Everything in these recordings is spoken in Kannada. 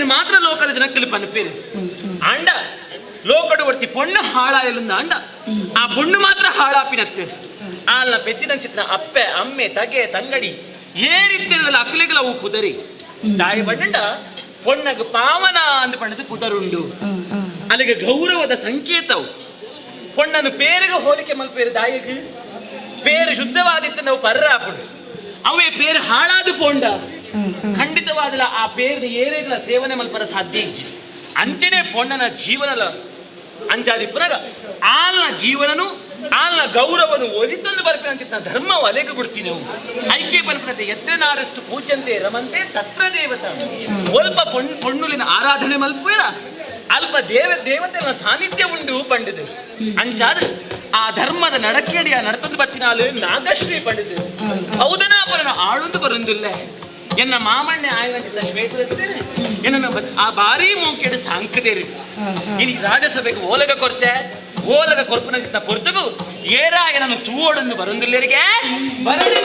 ಎಂದು ಮಾತ್ರ ಲೋಕದ ಜನಕ್ಕಲ್ಲಿ ಪನ್ಪೇರು ಆಂಡ ಲೋಕಡು ಒರ್ತಿ ಪೊಣ್ಣು ಹಾಳಾಯಲುಂದ ಆಂಡ ಆ ಪೊಣ್ಣು ಮಾತ್ರ ಹಾಳಾಪಿನತ್ತು ಆಲ್ನ ಪೆತ್ತಿನ ಚಿತ್ರ ಅಪ್ಪೆ ಅಮ್ಮೆ ತಗೆ ತಂಗಡಿ ಏರಿತ್ತಿರಲ್ಲ ಅಕ್ಕಲಿಗಳ ಅವು ಪುದರಿ ತಾಯಿ ಬಣ್ಣ ಪೊಣ್ಣಗ ಪಾವನ ಅಂದು ಪಣ್ಣದು ಪುದರುಂಡು ಅಲ್ಲಿಗೆ ಗೌರವದ ಸಂಕೇತವು ಪೊಣ್ಣನ್ನು ಪೇರಿಗೆ ಹೋಲಿಕೆ ಮಲ್ಪೇರು ದಾಯಿಗೆ ಪೇರು ಶುದ್ಧವಾದಿತ್ತು ನಾವು ಪರ್ರಾಪುಡು ಅವೇ ಪೇರು ಹಾಳಾದ ಪೋಂಡ ಖಂಡಿತವಾದಲ್ಲ ಆ ಪೇರಿನ ಏರೇಗಳ ಸೇವನೆ ಮಲ್ಪರ ಸಾಧ್ಯ ಇಜ್ಜಿ ಅಂಚನೆ ಪೊಣ್ಣನ ಜೀವನಲ ಅಂಚಾದಿ ಪುನಗ ಆಲ್ನ ಜೀವನನು ಆಲ್ನ ಗೌರವನು ಒಲಿತೊಂದು ಬರ್ಪೆ ಅನ್ಸಿತ್ ನಾ ಧರ್ಮ ಒಲೆಗೆ ಬಿಡ್ತೀನಿ ನಾವು ಐಕ್ಯ ಪನ್ಪನತೆ ಎತ್ತನಾರಸ್ತು ಪೂಜಂತೆ ರಮಂತೆ ತತ್ರ ದೇವತ ಒಲ್ಪ ಪೊಣ್ಣುಲಿನ ಆರಾಧನೆ ಮಲ್ಪೇರ ಅಲ್ಪ ದೇವತೆಗಳ ಸಾನ್ನಿಧ್ಯ ಉಂಡು ಪಂಡಿದು ಅಂಚಾದ ಆ ಧರ್ಮದ ನಡಕೇಡಿಯ ನಡತಂದು ಬತ್ತಿನಾಲು ನಾಗಶ್ರೀ ಪಂಡಿದು ಹೌದನಾಪರನ ಆಳುಂದು ಬರುಂದಿಲ್ಲ ಎನ್ನ ಮಾಮಣ್ಣೆ ಆಯ್ನ ಶ್ವೇತರಿದ್ದೇನೆ ಎನ್ನ ಆ ಬಾರಿ ಮೋಕೆಡು ಸಾಂಕದೇರಿ ಇನಿ ರಾಜಸಭೆಗೆ ಓಲಗ ಕೊರ್ತೆ ಓಲಗ ಕೊರ್ಪನ ಚಿತ್ತ ಪೊರ್ತಗು ಏರಾಯ ನಾನು ತೂವೋಡೊಂದು ಬರುಂದಿಲ್ಲರಿಗೆ ಬರಡಿ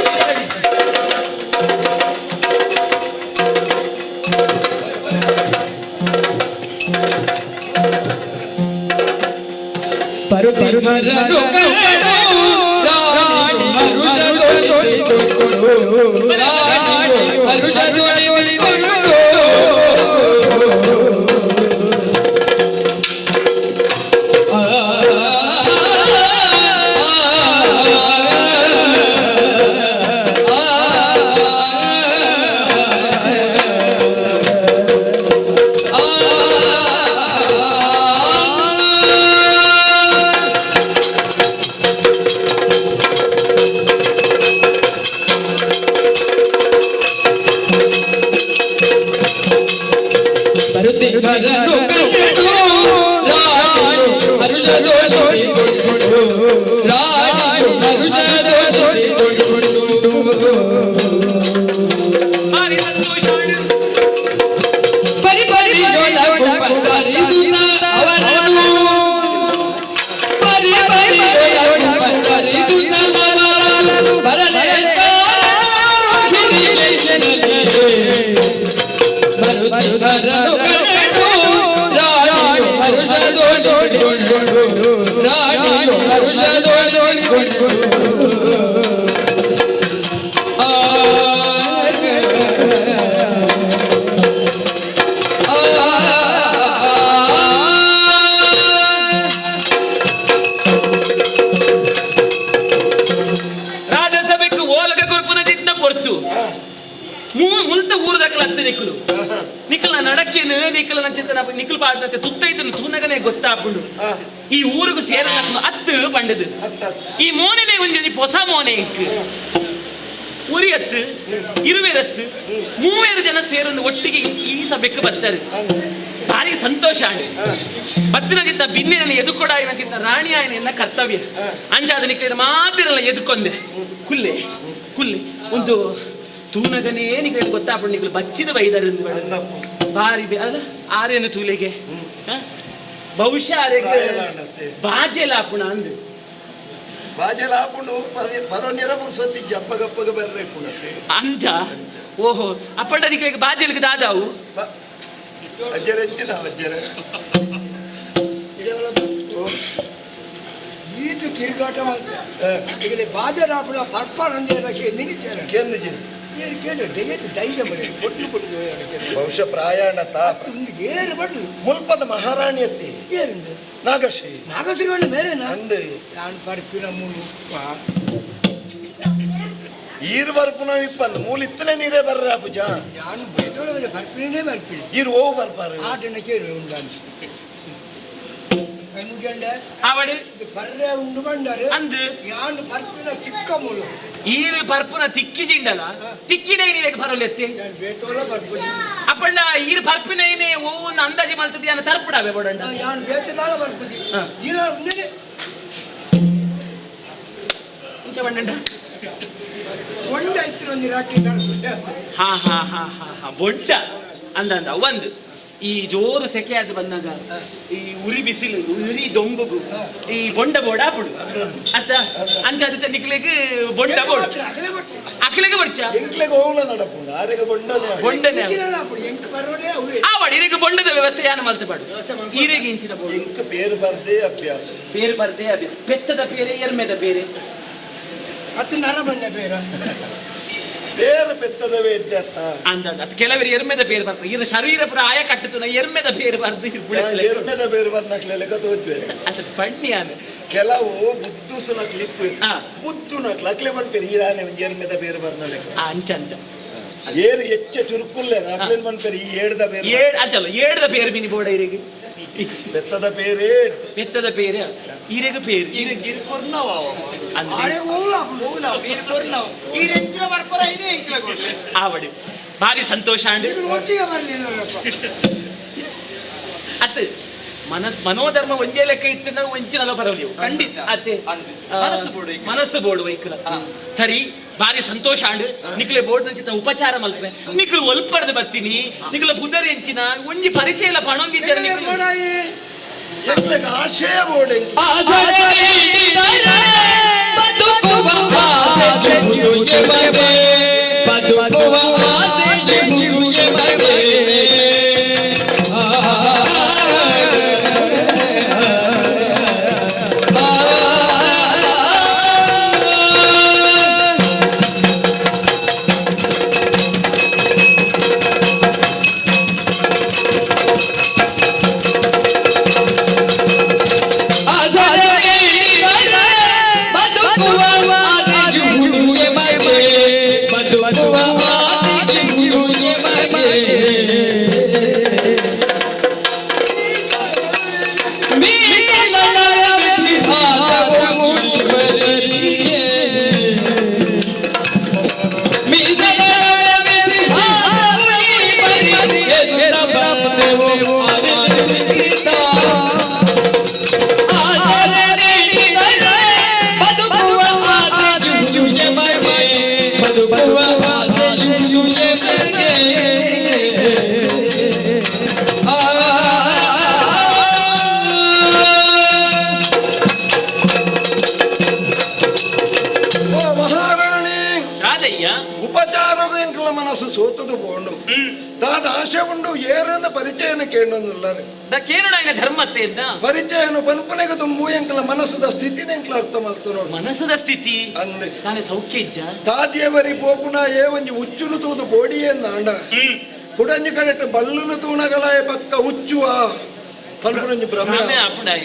ನಿಖಲ್ ಪಾಡ್ದಂತೆ ತುತ್ತೈತನು ತೂನಗನೆ ಗೊತ್ತಾಗ್ಬಿಡು ಈ ಊರಿಗೂ ಸೇರ ಅತ್ತು ಪಂಡದು ಈ ಮೋನೆನೆ ಒಂದು ಹೊಸ ಮೋನೆ ಇಕ್ಕು ಉರಿ ಹತ್ತು ಇರುವೆರತ್ತು ಮೂವೇರು ಜನ ಸೇರೊಂದು ಒಟ್ಟಿಗೆ ಈ ಸಭೆಗೆ ಬರ್ತಾರೆ ಭಾರಿ ಸಂತೋಷ ಆಣಿ ಬತ್ತಿನ ಚಿತ್ತ ಬಿನ್ನಿನ ಎದುಕೊಡ ಆಯ್ನ ಚಿತ್ತ ರಾಣಿ ಆಯ್ನ ಎನ್ನ ಕರ್ತವ್ಯ ಅಂಜಾದ ನಿಕ್ಕಲಿನ ಮಾತಿರಲ್ಲ ಎದುಕೊಂಡೆ ಕುಲ್ಲೆ ಕುಲ್ಲೆ ಒಂದು ತೂನಗನೇ ನಿಖಲ್ ಗೊತ್ತಾಗ್ಬಿಡು ನಿಖಲ್ ಬಚ್ಚಿದ ಬೈದಾರೆ ಭಾರಿ ಅಲ್ಲ ಆರೇನು ತೂಲೆಗೆ ಬಹುಶಃ ಆರೆಗೆ ಬಾಜೆಲಾಪುಣ ಅಂದು ಬಾಜೆಲಾಪುಣ ಬರೋ ನೆರವು ಸತಿ ಜಪ್ಪ ಗಪ್ಪಗ ಬರ್ರೆ ಪುಣತೆ ಅಂತ ಓಹೋ ಅಪ್ಪಟ ನಿಖಲಿಗೆ ಬಾಜೆಲ್ಗೆ ದಾದಾವು ಅಜ್ಜರ ಹೆಚ್ಚಿನ ಅಜ್ಜರ ಇದು ತಿರುಗಾಟ ಈಗ ಬಾಜೆಲಾಪುಣ ಪರ್ಪಾನಂದೇ ನಿಗಿಚಾರ ಕೇಂದ್ರ ಬಹುಶಃ ಪ್ರಯಾಣ ಏರು ಬಡ್ಡು ಮುಲ್ಪದ ಮಹಾರಾಣಿಯತ್ತಿ ಏರಿಂದ ನಾಗಶ್ರೀ ನಾಗಶ್ರೀ ಬಣ್ಣ ಬೇರೆ ಅಂದೆ ನಾನು ಪರ್ಪಿನ ಮೂಲು ಈರು ಬರ್ಪುನ ಇಪ್ಪಂದು ಮೂಲ ಇತ್ತಲೇ ನೀರೇ ಬರ್ರ ಪೂಜ ನಾನು ಬೇತೋಳ ಬರ್ಪಿನೇ ಬರ್ಪಿನಿ ಈರು ಹೋಗು ಬರ್ಪಾರು ಆಟನ ಕೇಳು ಉಂಡಾನ್ಸಿ ಅವಡು ಬರ್ರೆ ಉಂಡು ಬಂಡಾರೆ ಅಂದು ಯಾನು ಬರ್ಪಿನ ಚಿಕ್ಕ ಮೂಲು ಈರು ಪರ್ಪುನ ತಿಕ್ಕಿಜಿಂಡಲ ತಿಕ್ಕಿನೇ ನೀರಿಗೆ ಬರಲೆತ್ತಿ ಬೇತೋಳ ಬರ್ಪುಜಿ ಅಪ್ಪಣ್ಣ ಈರು ಪರ್ಪಿನೇನೆ ಓವನ್ನು ಅಂದಾಜಿ ಮಲ್ತದಿ ಅನ್ನ ತರ್ಪುಡಾವೆ ಬಡಣ್ಣ ಯಾನು ಬೇತದಾಳ ಬರ್ಪುಜಿ ಜೀರ ಉಂಡೆ ಇಂಚ ಬಣ್ಣಣ್ಣ ಬೊಂಡ ಇತ್ತು ಒಂದು ರಾಟಿ ಹಾ ಹಾ ಹಾ ಹಾ ಹಾ ಬೊಡ್ಡ ಅಂದ ಒಂದು ಈ ಜೋರು ಸೆಕೆ ಅದು ಬಂದಾಗ ಈ ಉರಿ ಬಿಸಿಲು ಉರಿ ದೊಂಬುಗು ಈ ಬೊಂಡ ಬೋಡ ಪುಡು ಅತ್ತ ಅಂಚಾದ ನಿಕ್ಲೆಗೆ ಬೊಂಡ ಬೋಡ ಅಕ್ಲೆಗೆ ಬರ್ಚ ಎಂಕ್ಲೆಗೆ ಹೋಗ್ಲ ನಡಪುಂಡು ಆರೆಗೆ ಬೊಂಡನೆ ಬೊಂಡನೆ ಎಂಕ್ ಬರೋಡೆ ಆವಡಿ ಇರಿಗೆ ಬೊಂಡದ ವ್ಯವಸ್ಥೆ ಯಾನು ಮಲ್ತು ಪಾಡು ಈರೆಗೆ ಇಂಚಿನ ಬೋಡು ಎಂಕ ಪೇರು ಬರ್ದೇ ಅಭ್ಯಾಸ ಪೇರು ಬರ್ದೇ ಅಭ್ಯಾಸ ಪೆತ್ತದ ಪೇರೆ ಎರ್ಮೆದ ಪೇರೆ ಅದು ನರಬಣ್ಣ ಬೇರ ಪೇರು ಪೆತ್ತದವೇ ಇದ್ದತ್ತ ಅಂದ ಅದು ಕೆಲವರಿಗೆ ಎರ್ಮೆದ ಪೇರು ಬರ್ತದೆ ಇನ್ನು ಶರೀರ ಪ್ರಾಯ ಕಟ್ಟುತ್ತ ಎರ್ಮೆದ ಪೇರು ಬರ್ದು ಎರ್ಮೆದ ಪೇರು ಬಂದ ಲೆಕ್ಕ ತೋದ್ಬೇರೆ ಅಂತ ಪಣ್ಣಿ ಆನೆ ಕೆಲವು ಬುದ್ದುಸುನ ಕ್ಲಿಪ್ ಬುದ್ದುನ ಅಕ್ಲೆ ಬಂದ್ಪೇರು ಈರಾನೆ ಒಂದು ಎರ್ಮೆದ ಪೇರು ಬರ್ನ ಲೆಕ್ಕ ಅಂಚ ಅಂಚ ಏರು ಹೆಚ್ಚ ಚುರುಕುಲ್ಲೆ ಅಕ್ಲೇನ್ ಬಂದ್ಪೇರು ಈ ಏಡ್ದ ಪೇರು ಅಚ್ಚಲ್ಲ ಏಡ್ದ ಪೇರು ಮಿನಿ ಬೋಡ ಇರಿಗೆ ಬೆತ್ತದ ಪೇರೇ ಬೆತ್ತದ ಪೇರೆ ಈರೆಗೆ ಪೇರು ಈರೆಗೆ ಆವಡಿ ಭಾರಿ ಸಂತೋಷ ಅಂಡಿ ಒಟ್ಟಿಗೆ ಬರ್ಲಿಲ್ಲಪ್ಪ ಅತ್ತೆ ಮನೋಧರ್ಮ ಒಂದೇ ಲೆಕ್ಕ ಇತ್ತು ನಾವು ಒಂಚಿನಲ್ಲ ಬರಲಿವು ಖಂಡಿತ ಅತ್ತೆ ಮನಸ್ಸು ಬೋಡು ವೈಕಲ ಸರಿ ಭಾರಿ ಸಂತೋಷ ಅಂಡು ನಿಕ್ಲೆ ಬೋರ್ಡ್ ಚಿತ್ರ ಉಪಚಾರ ಮಲ್ಪೆ ನಿಕ್ಲು ಒಲ್ಪಡ್ದು ಬರ್ತೀನಿ ನಿಕ್ಲ ಬುಧರ್ ಎಂಚಿನ ಒಂಜಿ ಪರಿಚಯ ಇಲ್ಲ ಪಣೊಂಗಿಚ್ಚರ ಆಶಯ ಬೋರ್ಡ್ ಉಪಚಾರದ ಮನಸ್ಸು ಸೋತದು ಬೋಂಡು ದಾದ ಆಶೆ ಉಂಡು ಏರನ್ನ ಪರಿಚಯನ ಕೇಳೊಂದುಲ್ಲರು ಕೇರಳ ಧರ್ಮತ್ತೆ ಪರಿಚಯನು ಪನ್ಪನೆಗ ತುಂಬು ಎಂಕಲ ಮನಸ್ಸದ ಸ್ಥಿತಿನ ಎಂಕಲ ಅರ್ಥ ಮಲ್ತು ನೋಡು ಮನಸ್ಸದ ಸ್ಥಿತಿ ಅಂದೆ ನಾನೇ ಸೌಖ್ಯ ಇಜ್ಜ ತಾದ್ಯವರಿ ಪೋಪುನ ಏ ಒಂಜಿ ಉಚ್ಚುನು ತೂದು ಬೋಡಿಯೇ ನಾಂಡ ಕುಡಂಜಿ ಕಡೆಟ್ ಬಲ್ಲುನು ತೂನಗಲಾಯ ಪಕ್ಕ ಉಚ್ಚುವ ಪನ್ಪುನಂಜಿ ಭ್ರಮೆ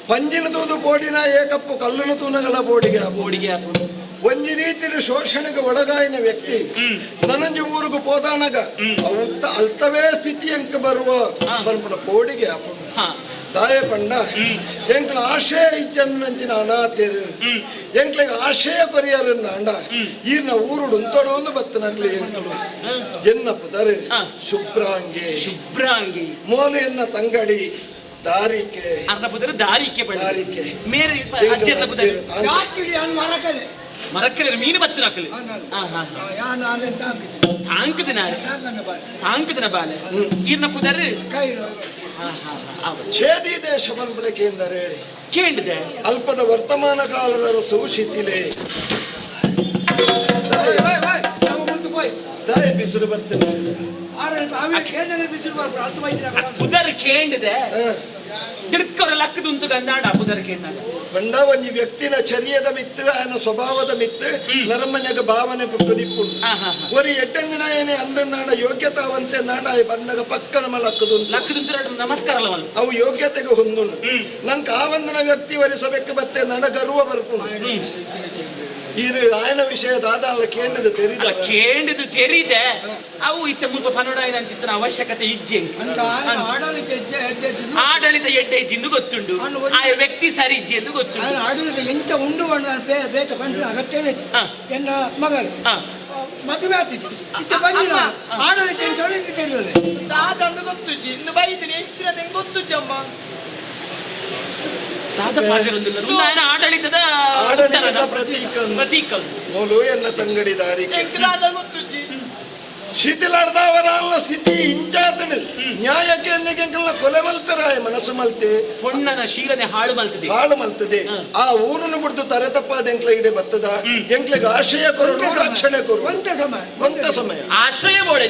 ಪಂಜಿನ ತೂದು ಬೋಡಿನ ಏಕಪ್ಪು ಕಲ್ಲುನು ತೂನಗಲ ಬೋಡಿಗೆ ಬೋಡಿಗೆ ಒಂಜಿ ರೀತಿಯ ಶೋಷಣೆಗೆ ಒಳಗಾಯಿನ ವ್ಯಕ್ತಿ ನನಂಜಿ ಊರಿಗೆ ಹೋದಾನಾಗ ಅಲ್ತವೇ ಸ್ಥಿತಿ ಎಂಕ ಬರುವ ಬರ್ಪುನ ಬೋಡಿಗೆ ತಾಯ ಪಂಡ ಎಂಕ್ಲ ಆಶಯ ಇಜ್ಜಂದಿನ ಅನಾಥರು ಎಂಕ್ಲಿಗೆ ಆಶಯ ಪರಿಹಾರದ ಅಂಡ ಈರ್ನ ಊರುಡು ಉಂತೊಡೊಂದು ಬತ್ತನಗ್ಲಿ ಎಂಕಲು ಎನ್ನ ಪುದರೆ ಶುಭ್ರಾಂಗಿ ಮೂಲ ಎನ್ನ ತಂಗಡಿ ದಾರಿಕೆ ದಾರಿಕೆ ದಾರಿಕೆ ಮೇರೆ ಮರಕ್ಕಲೆ ಮೀನು ಬತ್ತಿನ ತಾಂಕದಿನ ಬಾಲೆ ಈರ್ನ ಪುದರ್ ಛೇದಿ ದೇಶ ಬಂದ್ಬಿಡಕ್ಕೆ ಎಂದರೆ ಕೇಳಿದೆ ಅಲ್ಪದ ವರ್ತಮಾನ ಕಾಲದ ಸುಶಿಥಿಲೆ ಸಾಯ ಬಿಸಿಲು ಬರ್ತದೆ ಪುದರ್ ಕೇಂಡಿದೆ ತಿರ್ಕರ ಲಕ್ಕದ ಉಂಟು ಗಂಡಾಡ ಪುದರ್ ಕೇಂಡಾಗ ಬಂಡ ಒಂಜಿ ವ್ಯಕ್ತಿನ ಚರ್ಯದ ಮಿತ್ತು ಆಯನ ಸ್ವಭಾವದ ಮಿತ್ತು ನರಮನೆಗ ಭಾವನೆ ಪುಟ್ಟದಿಪ್ಪು ಒರಿ ಎಡ್ಡಂದಿನ ಏನೇ ಅಂದನಾಡ ಯೋಗ್ಯತಾವಂತೆ ನಾಡ ಬಂದಾಗ ಪಕ್ಕನ ಲಕ್ಕದು ನಮಸ್ಕಾರ ಅವು ಯೋಗ್ಯತೆಗೆ ಹೊಂದುನು ನಂಗೆ ಆವಂದನ ವ್ಯಕ್ತಿ ವರಿಸಬೇಕು ಬತ್ತೆ ನಡ ಗರ್ವ ಬರ್ಪುಣು ಆಯನ ವಿಷಯ ದಾದಾಲ ಕೇಂಡಿದು ತೆರೀದೆ ಅವು ಇತ್ತ ಮುಲ್ಪ ಪನೋಡಾಯಿನ ಚಿತ್ರ ಅವಶ್ಯಕತೆ ಇಜ್ಜೆ ಆಡಳಿತ ಎಡ್ಡೆ ಇಜ್ಜಿಂದು ಗೊತ್ತುಂಡು ಆ ವ್ಯಕ್ತಿ ಸರಿ ಇಜ್ಜೆ ಎಂದು ಗೊತ್ತುಂಡು ಆಡಳಿತ ಎಂಚ ಉಂಡು ಬೇತ ಬಂದ ಅಗತ್ಯನೇ ಎನ್ನ ಮಗಳು ಮದುವೆ ಆಗ್ತಿದ್ದೆ ಇತ್ತ ಬಂದಿರ ಆಡಳಿತ ಎಂಚ ಒಳಿತಿದ್ದೇನೆ ದಾದಂದು ಗೊತ್ತು ಇನ್ನು ಬೈದಿನಿ ಹೆಚ್ಚಿನ ಗೊತ್ತು ಜಮ್ಮ ಆಡಳಿತದ ಪ್ರತೀಕ ಮೂಲು ಎನ್ನ ತಂಗಡಿ ದಾರಿ ಶಿಥಿಲಾಡ್ದವರ ಸ್ಥಿತಿ ಇಂಚಾತಡು ನ್ಯಾಯಕ್ಕೆ ಎನ್ನೆಗೆಲ್ಲ ಕೊಲೆ ಮಲ್ಪೆರಾಯ ಮನಸ್ಸು ಮಲ್ತೆ ಪೊಣ್ಣನ ಶೀಲನೆ ಹಾಳು ಮಲ್ತದೆ ಆ ಊರನ್ನು ಬಿಡ್ದು ತರೆ ತಪ್ಪಾದ ಎಂಕ್ಲ ಇಡೆ ಬತ್ತದ ಎಂಕ್ಲಿಗೆ ಆಶ್ರಯ ಕೊರಡು ರಕ್ಷಣೆ ಕೊರು ಒಂತ ಸಮಯ ಆಶ್ರಯ ಬೋಡೆ